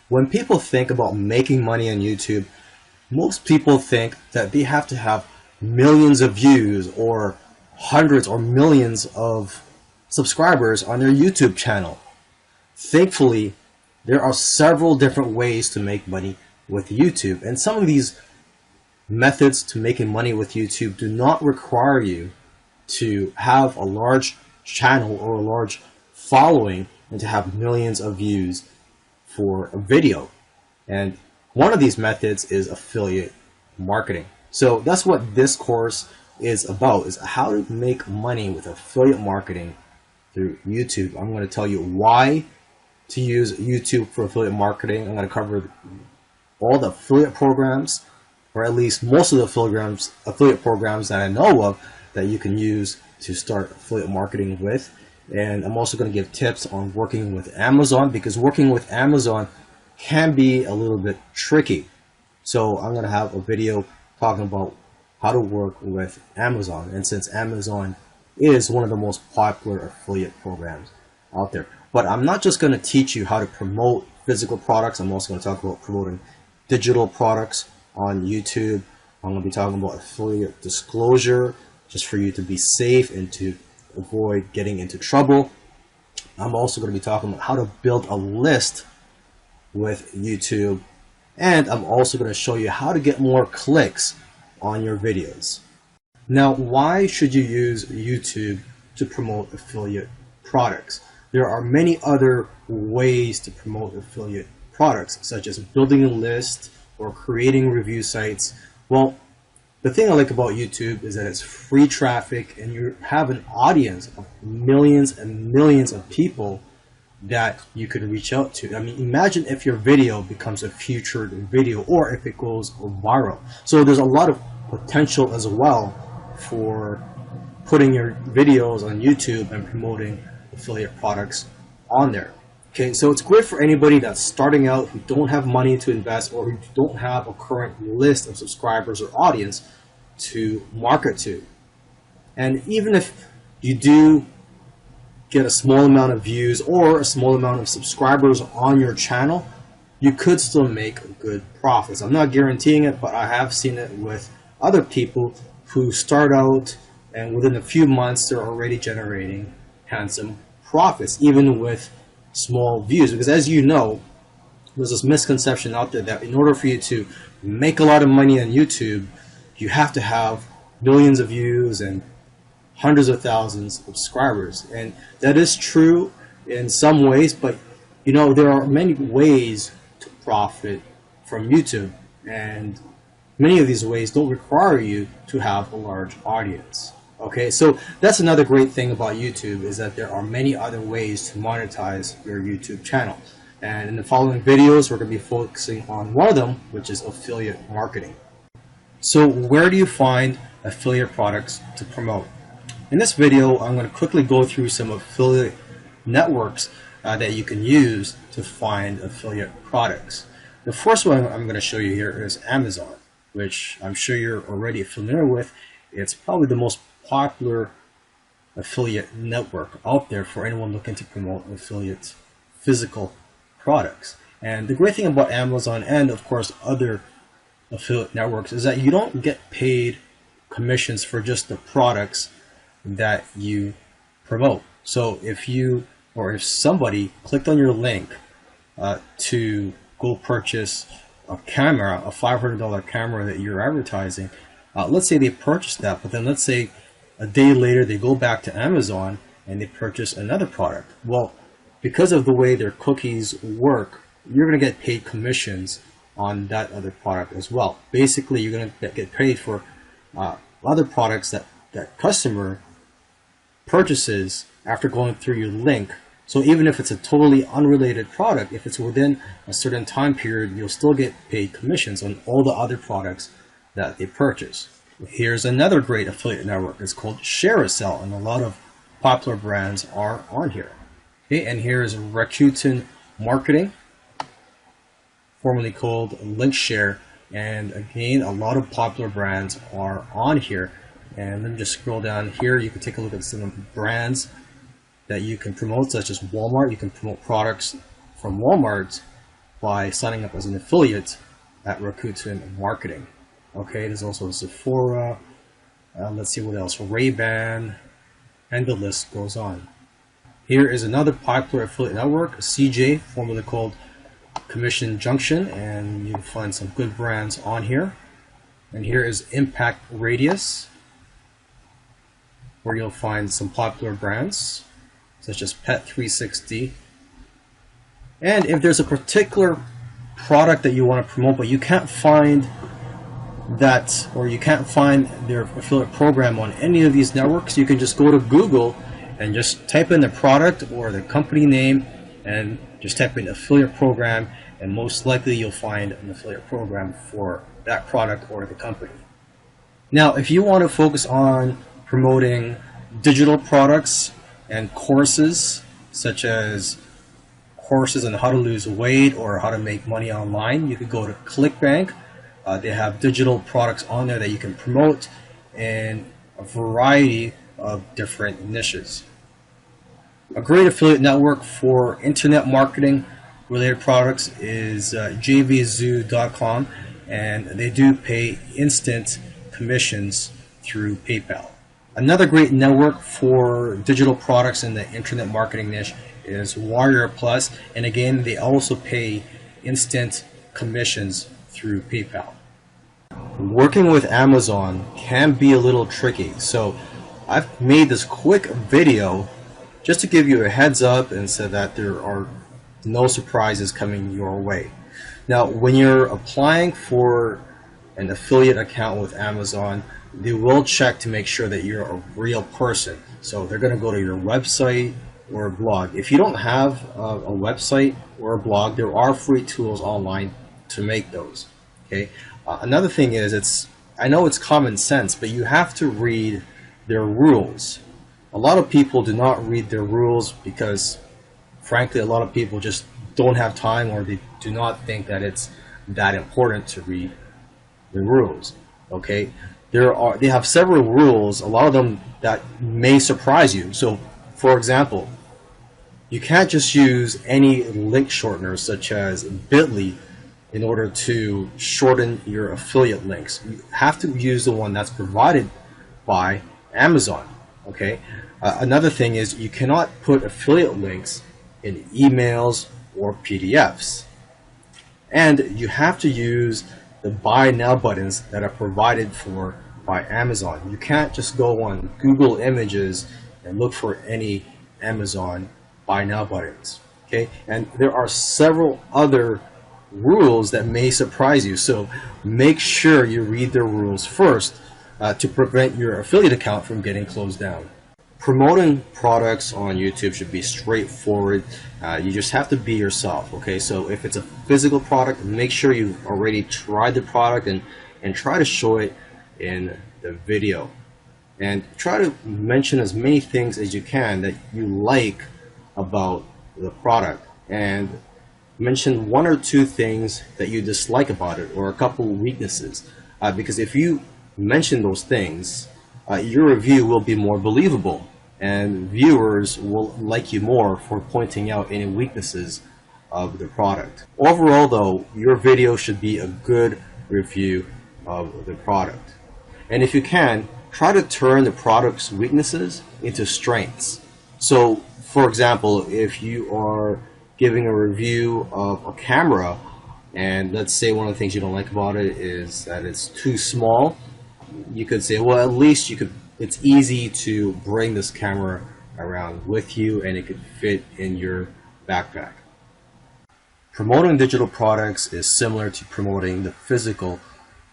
When people think about making money on YouTube, most people think that they have to have millions of views or hundreds or millions of subscribers on their YouTube channel. Thankfully, there are several different ways to make money with YouTube, and some of these methods to making money with YouTube do not require you to have a large channel or a large following and to have millions of views for a video. And one of these methods is affiliate marketing. So that's what this course is about, is how to make money with affiliate marketing through YouTube. I'm going to tell you why to use YouTube for affiliate marketing. I'm going to cover all the affiliate programs, or at least most of the affiliate programs that I know of that you can use to start affiliate marketing with. And I'm also going to give tips on working with Amazon, because working with Amazon can be a little bit tricky. So I'm going to have a video talking about how to work with Amazon. And since Amazon is one of the most popular affiliate programs out there. But I'm not just going to teach you how to promote physical products. I'm also going to talk about promoting digital products on YouTube. I'm going to be talking about affiliate disclosure, just for you to be safe and to avoid getting into trouble. I'm also going to be talking about how to build a list with YouTube, and I'm also going to show you how to get more clicks on your videos. Now, why should you use YouTube to promote affiliate products? There are many other ways to promote affiliate products, such as building a list or creating review sites. Well, the thing I like about YouTube is that it's free traffic, and you have an audience of millions and millions of people that you could reach out to. I mean, imagine if your video becomes a featured video, or if it goes viral. So there's a lot of potential as well for putting your videos on YouTube and promoting affiliate products on there. Okay, so it's great for anybody that's starting out, who don't have money to invest, or who don't have a current list of subscribers or audience to market to. And even if you do get a small amount of views or a small amount of subscribers on your channel, you could still make good profits. I'm not guaranteeing it, but I have seen it with other people who start out and within a few months they're already generating handsome profits, even with small views. Because as you know, there's this misconception out there that in order for you to make a lot of money on YouTube, you have to have millions of views and hundreds of thousands of subscribers. And that is true in some ways, but you know, there are many ways to profit from YouTube, and many of these ways don't require you to have a large audience. Okay, so that's another great thing about YouTube, is that there are many other ways to monetize your YouTube channel. And in the following videos, we're going to be focusing on one of them, which is affiliate marketing. So where do you find affiliate products to promote? In this video, I'm going to quickly go through some affiliate networks that you can use to find affiliate products. The first one I'm going to show you here is Amazon, which I'm sure you're already familiar with. It's probably the most popular affiliate network out there for anyone looking to promote affiliate physical products. And the great thing about Amazon, and of course other affiliate networks, is that you don't get paid commissions for just the products that you promote. So if you, or if somebody clicked on your link to go purchase a camera, a $500 camera that you're advertising, let's say they purchased that, but then let's say a day later they go back to Amazon and they purchase another product. Well, because of the way their cookies work, you're going to get paid commissions on that other product as well. Basically, you're going to get paid for other products that that customer purchases after going through your link. So even if it's a totally unrelated product, if it's within a certain time period, you'll still get paid commissions on all the other products that they purchase. Here's another great affiliate network. It's called Share-a-Sell, and a lot of popular brands are on here. Okay, and here's Rakuten Marketing, formerly called LinkShare, and again, a lot of popular brands are on here. And let me just scroll down here. You can take a look at some of the brands that you can promote, such as Walmart. You can promote products from Walmart by signing up as an affiliate at Rakuten Marketing. Okay, there's also Sephora, let's see what else, Ray-Ban, and the list goes on. Here is another popular affiliate network, CJ, formerly called Commission Junction, and you'll find some good brands on here. And here is Impact Radius, where you'll find some popular brands such as Pet 360. And if there's a particular product that you want to promote but you can't find that, or you can't find their affiliate program on any of these networks, you can just go to Google and just type in the product or the company name and just type in affiliate program, and most likely you'll find an affiliate program for that product or the company. Now, if you want to focus on promoting digital products and courses, such as courses on how to lose weight or how to make money online, you could go to ClickBank. They have digital products on there that you can promote in a variety of different niches. A great affiliate network for internet marketing related products is jvzoo.com, and they do pay instant commissions through PayPal. Another great network for digital products in the internet marketing niche is Warrior Plus, and again, they also pay instant commissions through PayPal. Working with Amazon can be a little tricky, so I've made this quick video just to give you a heads up and so that there are no surprises coming your way. Now, when you're applying for an affiliate account with Amazon, they will check to make sure that you're a real person. So they're going to go to your website or a blog. If you don't have a website or a blog, there are free tools online to make those. Okay. Another thing is, I know it's common sense, but you have to read their rules. A lot of people do not read their rules because, frankly, a lot of people just don't have time, or they do not think that it's that important to read the rules. Okay. They have several rules, a lot of them that may surprise you. So, for example, you can't just use any link shorteners such as bit.ly in order to shorten your affiliate links. You have to use the one that's provided by Amazon. Okay. Another thing is, you cannot put affiliate links in emails or PDFs. And you have to use the buy now buttons that are provided for by Amazon. You can't just go on Google Images and look for any Amazon buy now buttons. Okay, and there are several other rules that may surprise you, so make sure you read the rules first to prevent your affiliate account from getting closed down. Promoting products on YouTube should be straightforward. You just have to be yourself. Okay, so if it's a physical product, make sure you've already tried the product and try to show it in the video, and try to mention as many things as you can that you like about the product, and mention one or two things that you dislike about it, or a couple weaknesses, because if you mention those things, your review will be more believable, and viewers will like you more for pointing out any weaknesses of the product. Overall though, your video should be a good review of the product. And if you can, try to turn the product's weaknesses into strengths. So, for example, if you are giving a review of a camera, and let's say one of the things you don't like about it is that it's too small, you could say, well, at least it's easy to bring this camera around with you, and it could fit in your backpack. Promoting digital products is similar to promoting the physical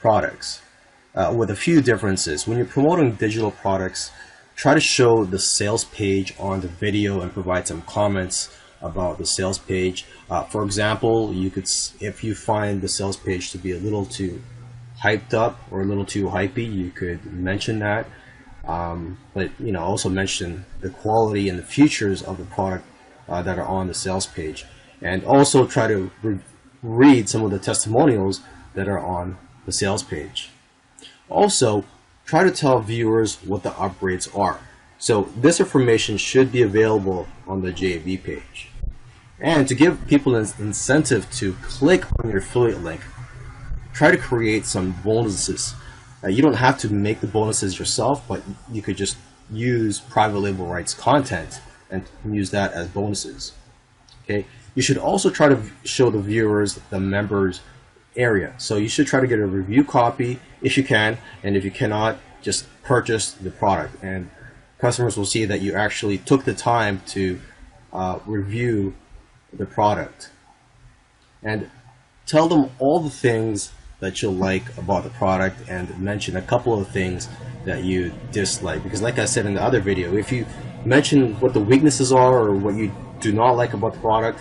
products, with a few differences. When you're promoting digital products, try to show the sales page on the video and provide some comments about the sales page. For example, if you find the sales page to be a little too hyped up or a little too hypey, you could mention that. But also mention the quality and the features of the product that are on the sales page, and also try to read some of the testimonials that are on the sales page. Also, try to tell viewers what the upgrades are. So this information should be available on the JV page. And to give people an incentive to click on your affiliate link, try to create some bonuses. You don't have to make the bonuses yourself, but you could just use private label rights content and use that as bonuses. Okay. You should also try to show the viewers the members area. So you should try to get a review copy if you can, and if you cannot, just purchase the product, and customers will see that you actually took the time to review the product. And tell them all the things that you'll like about the product, and mention a couple of things that you dislike, because like I said in the other video, if you mention what the weaknesses are or what you do not like about the product,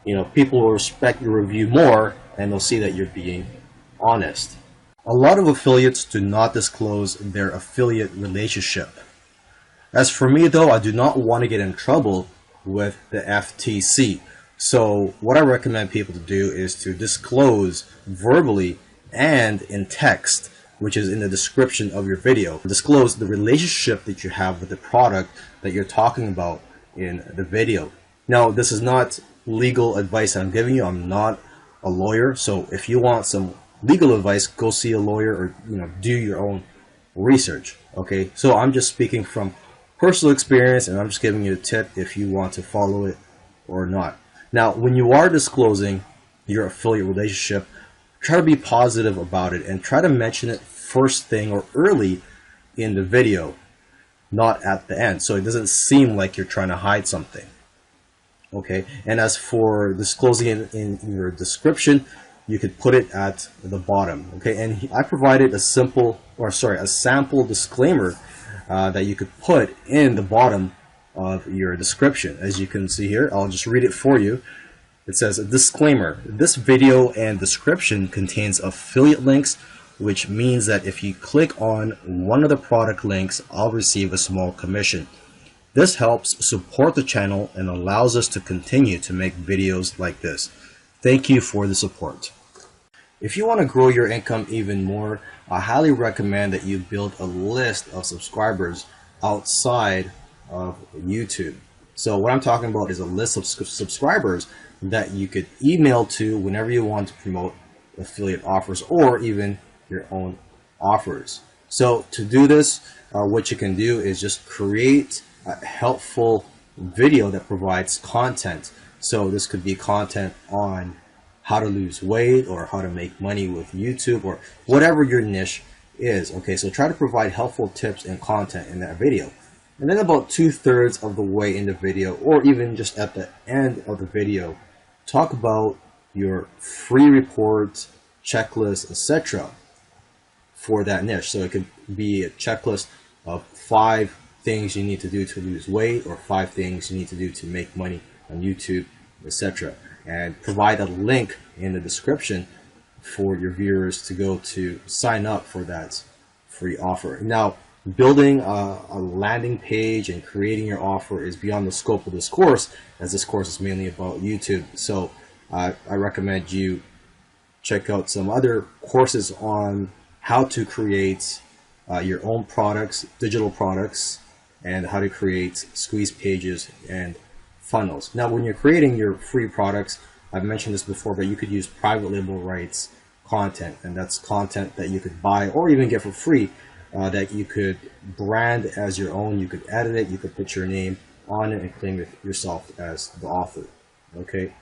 you know, people will respect your review more, and they'll see that you're being honest. A lot of affiliates do not disclose their affiliate relationship. As for me though, I do not want to get in trouble with the FTC. So what I recommend people to do is to disclose verbally and in text, which is in the description of your video. Disclose the relationship that you have with the product that you're talking about in the video. Now, this is not legal advice I'm giving you. I'm not a lawyer, so if you want some legal advice, go see a lawyer, or do your own research. Okay, so I'm just speaking from personal experience, and I'm just giving you a tip if you want to follow it or not. Now, when you are disclosing your affiliate relationship, try to be positive about it and try to mention it first thing or early in the video, not at the end, so it doesn't seem like you're trying to hide something. Okay, and as for disclosing it in your description, you could put it at the bottom. Okay, and I provided a sample disclaimer that you could put in the bottom of your description. As you can see here, I'll just read it for you. It says, a disclaimer: this video and description contains affiliate links, which means that if you click on one of the product links, I'll receive a small commission. This helps support the channel and allows us to continue to make videos like this. Thank you for the support. If you want to grow your income even more, I highly recommend that you build a list of subscribers outside of YouTube. So what I'm talking about is a list of subscribers that you could email to whenever you want to promote affiliate offers or even your own offers. So to do this, what you can do is just create a helpful video that provides content. So this could be content on how to lose weight or how to make money with YouTube or whatever your niche is. Okay, so try to provide helpful tips and content in that video. And then about 2/3 of the way in the video, or even just at the end of the video, talk about your free reports, checklists, etc. for that niche. So it could be a checklist of 5 things you need to do to lose weight, or 5 things you need to do to make money on YouTube, etc. And provide a link in the description for your viewers to go to sign up for that free offer. Now, building a landing page and creating your offer is beyond the scope of this course, as this course is mainly about YouTube. So I recommend you check out some other courses on how to create your own products, digital products, and how to create squeeze pages and funnels. Now, when you're creating your free products, I've mentioned this before, but you could use private label rights content, and that's content that you could buy or even get for free, that you could brand as your own. You could edit it, you could put your name on it and claim it yourself as the author. Okay.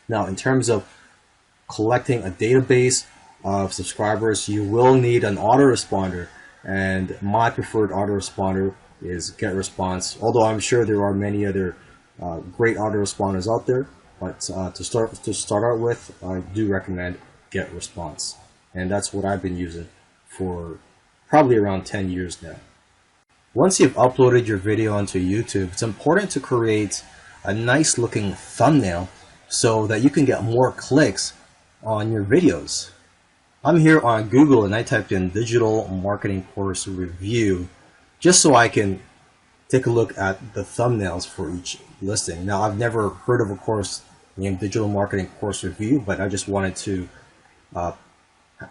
Now, in terms of collecting a database of subscribers, you will need an autoresponder, and my preferred autoresponder is GetResponse, although I'm sure there are many other great autoresponders out there, but to start out with, I do recommend GetResponse, and that's what I've been using for probably around 10 years now. Once you've uploaded your video onto YouTube, it's important to create a nice looking thumbnail so that you can get more clicks on your videos. I'm here on Google and I typed in digital marketing course review just so I can take a look at the thumbnails for each listing. Now, I've never heard of a course named digital marketing course review, but I just wanted to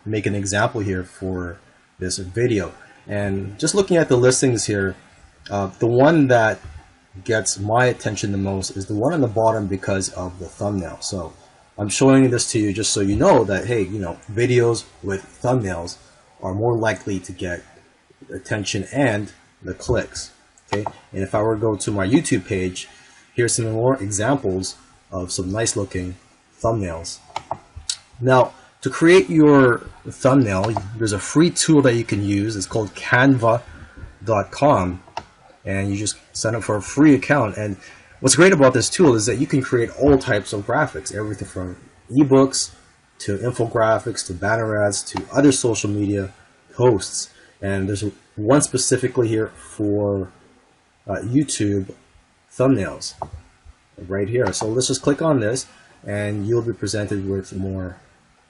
make an example here for this video. And just looking at the listings here, the one that gets my attention the most is the one on the bottom because of the thumbnail. So I'm showing this to you just so you know that, hey, videos with thumbnails are more likely to get attention and the clicks. Okay, and if I were to go to my YouTube page, here's some more examples of some nice looking thumbnails. Now, to create your thumbnail, there's a free tool that you can use. It's called canva.com, and you just sign up for a free account. And what's great about this tool is that you can create all types of graphics, everything from ebooks to infographics to banner ads to other social media posts. And there's one specifically here for YouTube thumbnails right here. So let's just click on this and you'll be presented with more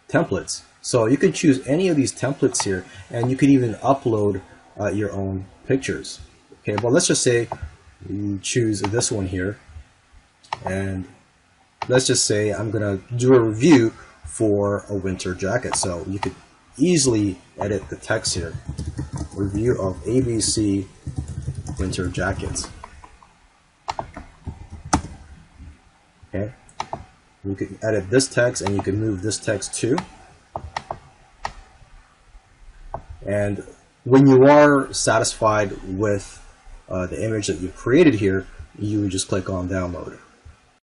templates. So you can choose any of these templates here, and you could even upload your own pictures. Okay, but let's just say you choose this one here, and let's just say I'm gonna do a review for a winter jacket. So you could easily edit the text here. Review of ABC winter jackets. Okay, you can edit this text and you can move this text too. And when you are satisfied with the image that you've created here, you would just click on download.